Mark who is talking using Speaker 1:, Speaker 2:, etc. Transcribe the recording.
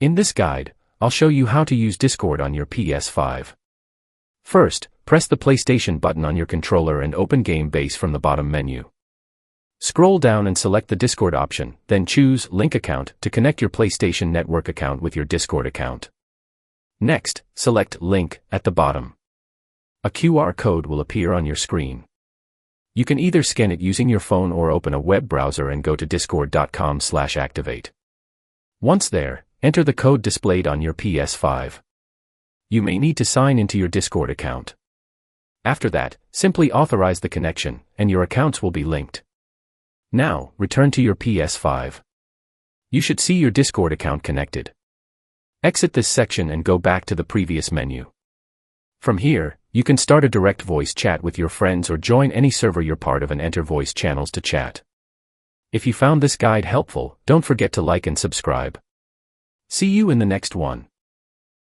Speaker 1: In this guide, I'll show you how to use Discord on your PS5. First, press the PlayStation button on your controller and open Game Base from the bottom menu. Scroll down and select the Discord option, then choose Link Account to connect your PlayStation Network account with your Discord account. Next, select Link at the bottom. A QR code will appear on your screen. You can either scan it using your phone or open a web browser and go to discord.com/activate. Once there, enter the code displayed on your PS5. You may need to sign into your Discord account. After that, simply authorize the connection, and your accounts will be linked. Now, return to your PS5. You should see your Discord account connected. Exit this section and go back to the previous menu. From here, you can start a direct voice chat with your friends or join any server you're part of and enter voice channels to chat. If you found this guide helpful, don't forget to like and subscribe. See you in the next one.